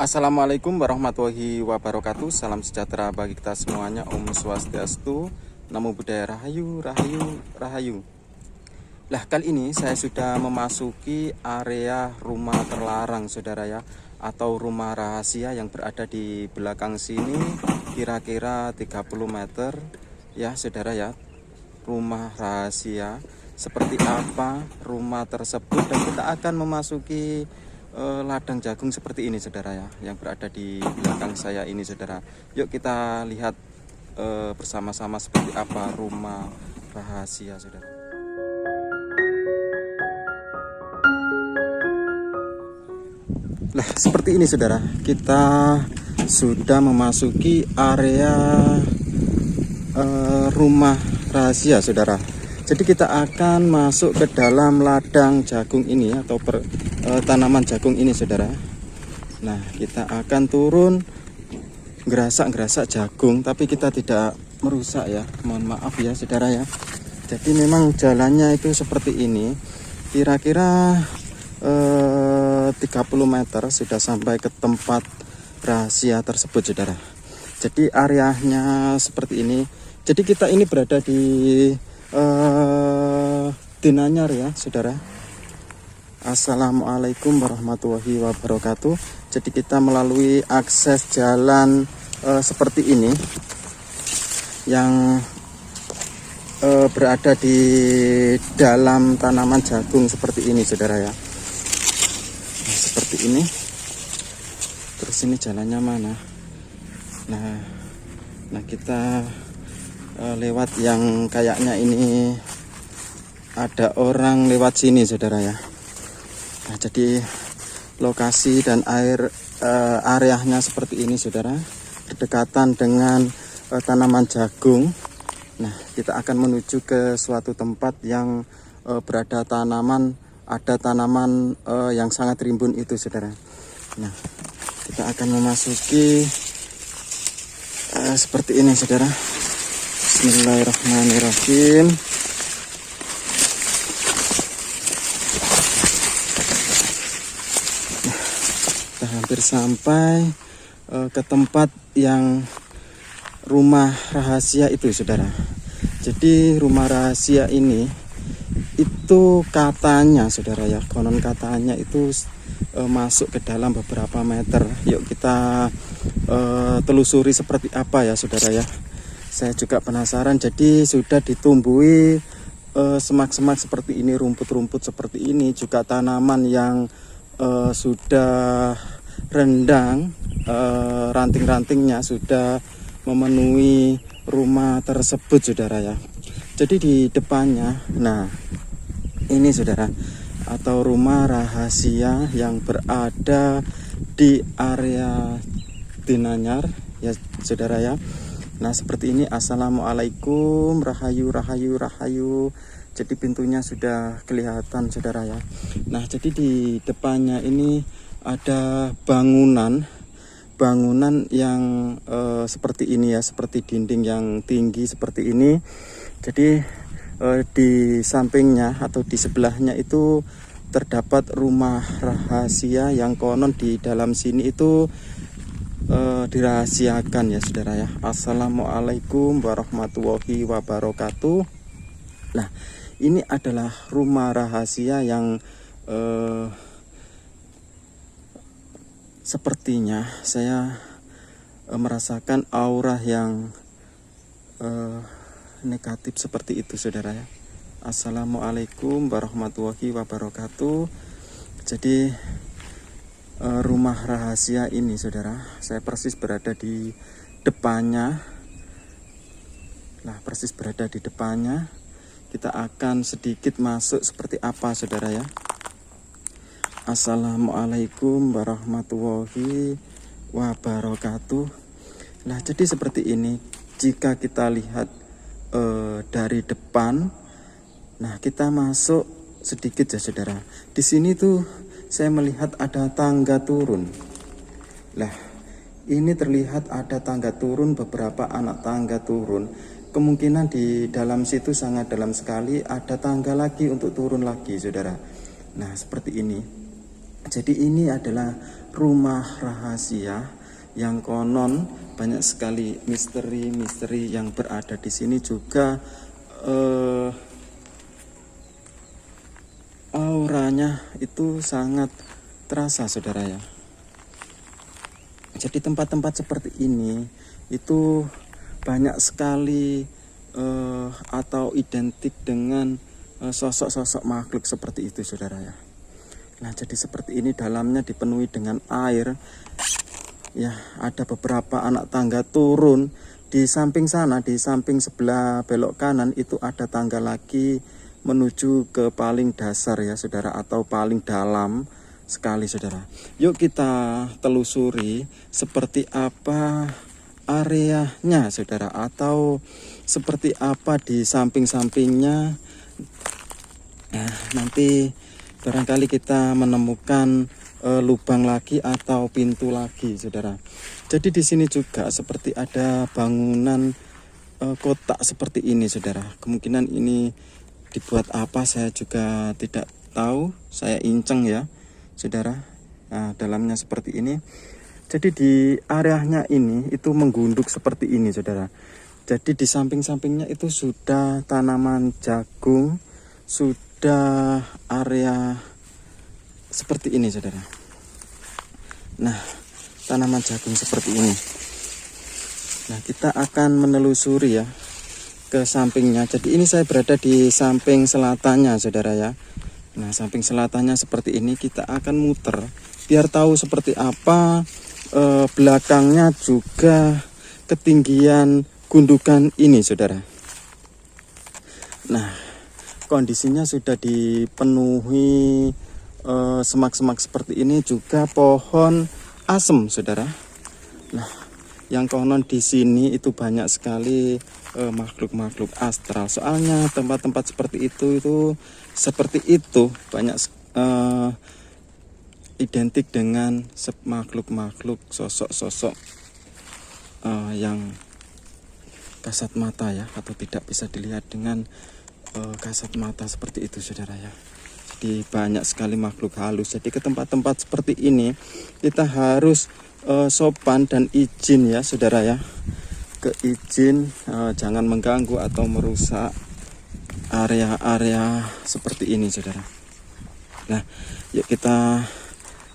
Assalamualaikum warahmatullahi wabarakatuh. Salam sejahtera bagi kita semuanya. Om Swastiastu. Namo Buddhaya. Rahayu, Rahayu, Rahayu. Lah, kali ini saya sudah memasuki area rumah terlarang, saudara ya, atau rumah rahasia yang berada di belakang sini, kira-kira 30 meter ya, saudara ya. Rumah rahasia seperti apa rumah tersebut, dan kita akan memasuki ladang jagung seperti ini, saudara ya, yang berada di belakang saya ini, saudara. Yuk kita lihat bersama-sama seperti apa rumah rahasia, saudara. Lah, seperti ini, saudara. Kita sudah memasuki area rumah rahasia, saudara. Jadi kita akan masuk ke dalam ladang jagung ini atau tanaman jagung ini, saudara. Nah, kita akan turun gerasak-gerasak jagung, tapi kita tidak merusak ya. Mohon maaf ya, saudara ya. Jadi memang jalannya itu seperti ini. Kira-kira 30 meter sudah sampai ke tempat rahasia tersebut, saudara. Jadi areanya seperti ini. Jadi kita ini berada di Dinanyar ya, saudara. Assalamualaikum warahmatullahi wabarakatuh. Jadi kita melalui akses jalan seperti ini yang berada di dalam tanaman jagung seperti ini, saudara ya. Nah, seperti ini. Terus ini jalannya mana? Nah kita lewat yang kayaknya ini ada orang lewat sini, saudara ya. Nah, jadi lokasi dan areanya seperti ini, saudara, berdekatan dengan tanaman jagung. Nah, kita akan menuju ke suatu tempat yang ada tanaman yang sangat rimbun itu, saudara. Nah, kita akan memasuki seperti ini, saudara. Bismillahirrahmanirrahim. Nah, kita hampir sampai ke tempat yang rumah rahasia itu, saudara. Jadi rumah rahasia ini itu katanya, saudara ya, konon katanya itu masuk ke dalam beberapa meter. Yuk kita telusuri seperti apa ya, saudara ya. Saya juga penasaran. Jadi sudah ditumbuhi semak-semak seperti ini, rumput-rumput seperti ini, juga tanaman yang sudah rendang, ranting-rantingnya sudah memenuhi rumah tersebut, saudara ya. Jadi di depannya, nah ini, saudara, atau rumah rahasia yang berada di area Dinanyar ya, saudara ya. Nah, seperti ini. Assalamualaikum, Rahayu, Rahayu, Rahayu. Jadi pintunya sudah kelihatan, saudara ya. Nah, jadi di depannya ini ada bangunan yang seperti ini ya, seperti dinding yang tinggi seperti ini. Jadi di sampingnya atau di sebelahnya itu terdapat rumah rahasia yang konon di dalam sini itu dirahasiakan ya, saudara ya. Assalamualaikum warahmatullahi wabarakatuh. Nah, ini adalah rumah rahasia yang sepertinya saya merasakan aura yang negatif seperti itu, saudara ya. Assalamualaikum warahmatullahi wabarakatuh. Jadi rumah rahasia ini, saudara, saya persis berada di depannya. Nah, persis berada di depannya. Kita akan sedikit masuk seperti apa, saudara ya. Assalamualaikum warahmatullahi wabarakatuh. Nah, jadi seperti ini. Jika kita lihat dari depan, nah kita masuk sedikit ya, saudara. Di sini tuh saya melihat ada tangga turun. Lah, ini terlihat ada tangga turun, beberapa anak tangga turun. Kemungkinan di dalam situ sangat dalam sekali, ada tangga lagi untuk turun lagi, saudara. Nah, seperti ini. Jadi ini adalah rumah rahasia yang konon banyak sekali misteri-misteri yang berada di sini juga. Auranya itu sangat terasa, saudara ya. Jadi tempat-tempat seperti ini itu banyak sekali atau identik dengan sosok-sosok makhluk seperti itu, saudara ya. Nah, jadi seperti ini, dalamnya dipenuhi dengan air. Ya, ada beberapa anak tangga turun di samping sana, di samping sebelah belok kanan itu ada tangga lagi menuju ke paling dasar ya, saudara, atau paling dalam sekali, saudara. Yuk kita telusuri seperti apa areanya, saudara, atau seperti apa di samping-sampingnya. Nah, nanti barangkali kita menemukan lubang lagi atau pintu lagi, saudara. Jadi di sini juga seperti ada bangunan kotak seperti ini, saudara. Kemungkinan ini dibuat apa saya juga tidak tahu, saya inceng ya, saudara. Nah, dalamnya seperti ini. Jadi di areanya ini itu menggunduk seperti ini, saudara. Jadi di samping-sampingnya itu sudah tanaman jagung, sudah area seperti ini, saudara. Nah, tanaman jagung seperti ini. Nah, kita akan menelusuri ya ke sampingnya. Jadi ini saya berada di samping selatannya, saudara ya. Nah, samping selatannya seperti ini, kita akan muter biar tahu seperti apa belakangnya juga ketinggian gundukan ini, saudara. Nah, kondisinya sudah dipenuhi semak-semak seperti ini, juga pohon asem, saudara. Nah, yang konon di sini itu banyak sekali makhluk-makhluk astral. Soalnya tempat-tempat seperti itu seperti itu banyak identik dengan makhluk-makhluk, sosok-sosok yang kasat mata ya, atau tidak bisa dilihat dengan kasat mata seperti itu, saudara ya. Jadi banyak sekali makhluk halus. Jadi ke tempat-tempat seperti ini kita harus sopan dan izin ya, saudara ya. Izin jangan mengganggu atau merusak area-area seperti ini, saudara. Nah, yuk kita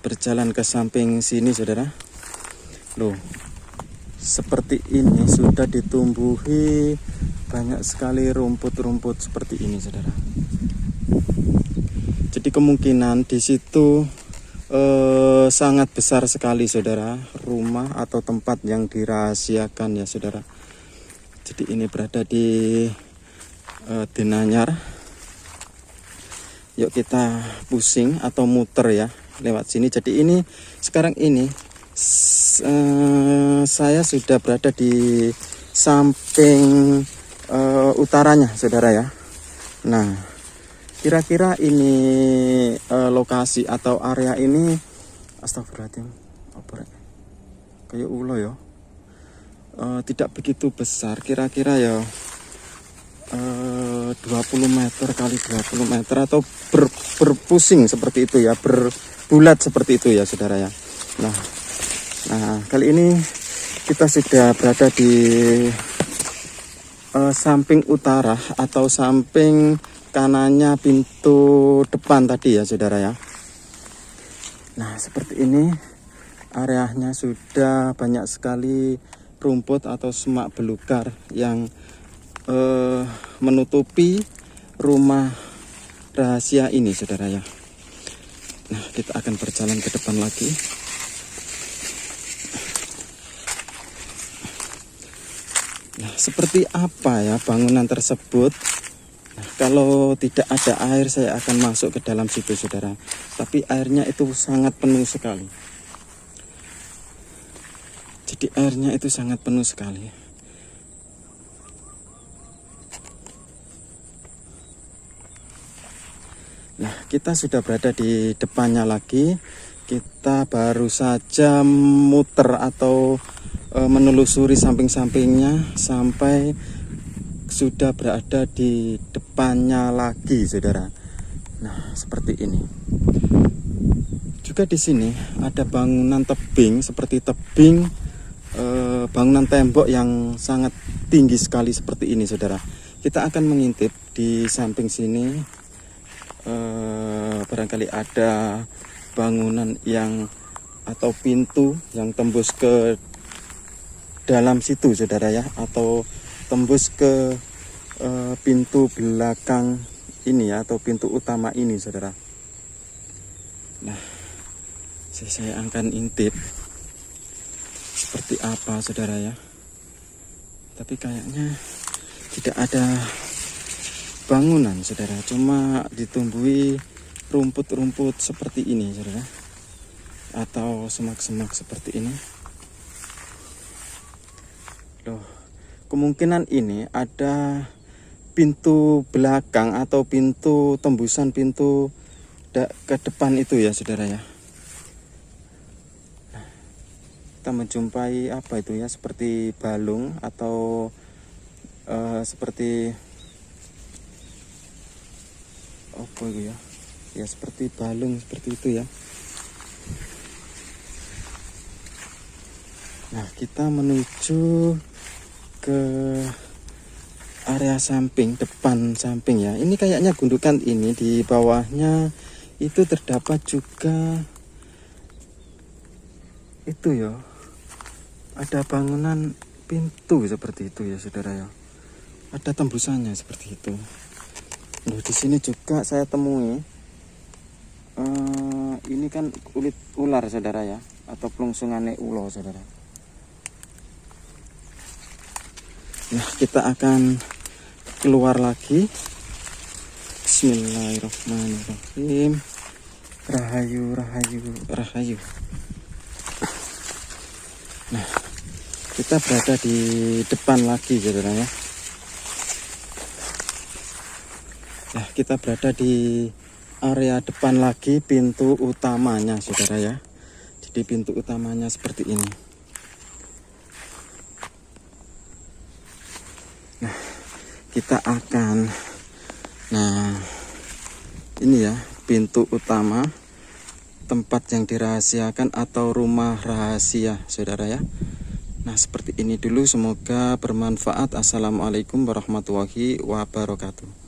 berjalan ke samping sini, saudara. Loh, seperti ini sudah ditumbuhi banyak sekali rumput-rumput seperti ini, saudara. Jadi kemungkinan di situ sangat besar sekali, saudara, rumah atau tempat yang dirahasiakan ya, saudara. Jadi ini berada di Denanyar. Yuk kita pusing atau muter ya lewat sini. Jadi ini sekarang ini saya sudah berada di samping utaranya, saudara ya. Nah, kira-kira ini lokasi atau area ini, astagfirullahaladzim, kayak ulo ya, tidak begitu besar, kira-kira ya 20 meter kali 20 meter atau berpusing seperti itu ya, berbulat seperti itu ya, saudara ya. Nah, kali ini kita sudah berada di samping utara atau samping kanannya pintu depan tadi ya, saudara ya. Nah, seperti ini areanya sudah banyak sekali rumput atau semak belukar yang menutupi rumah rahasia ini, saudara ya. Nah, kita akan berjalan ke depan lagi. Nah, seperti apa ya bangunan tersebut? Nah, kalau tidak ada air saya akan masuk ke dalam situ, saudara. Tapi airnya itu sangat penuh sekali. Jadi airnya itu sangat penuh sekali. Nah, kita sudah berada di depannya lagi. Kita baru saja muter atau menelusuri samping-sampingnya sampai sudah berada di depannya lagi, saudara. Nah, seperti ini. juga di sini ada bangunan tebing, seperti tebing bangunan tembok yang sangat tinggi sekali seperti ini, saudara. Kita akan mengintip di samping sini, barangkali ada bangunan yang atau pintu yang tembus ke dalam situ, saudara ya, atau tembus ke pintu belakang ini ya, atau pintu utama ini, saudara. Nah, saya akan intip seperti apa, saudara ya. Tapi kayaknya tidak ada bangunan, saudara, cuma ditumbuhi rumput-rumput seperti ini, saudara, atau semak-semak seperti ini. Loh, kemungkinan ini ada pintu belakang atau pintu tembusan pintu ke depan itu ya, saudara ya. Nah, kita menjumpai apa itu ya, seperti balung atau seperti apa itu ya, ya seperti balung seperti itu ya. Nah, kita menuju ke area samping, depan samping ya. Ini kayaknya gundukan ini, di bawahnya itu terdapat juga itu ya, ada bangunan pintu seperti itu ya, saudara ya. Ada tembusannya seperti itu. Loh, di sini juga saya temui ini kan kulit ular, saudara ya, atau pelungsungane ulo, saudara. Nah, kita akan keluar lagi. Bismillahirrahmanirrahim. Rahayu, rahayu, rahayu. Nah, kita berada di depan lagi, saudara ya. Nah, kita berada di area depan lagi, pintu utamanya, saudara ya. Jadi pintu utamanya seperti ini. Nah, kita akan, nah ini ya pintu utama, tempat yang dirahasiakan atau rumah rahasia, saudara ya. Nah, seperti ini dulu, semoga bermanfaat. Assalamualaikum warahmatullahi wabarakatuh.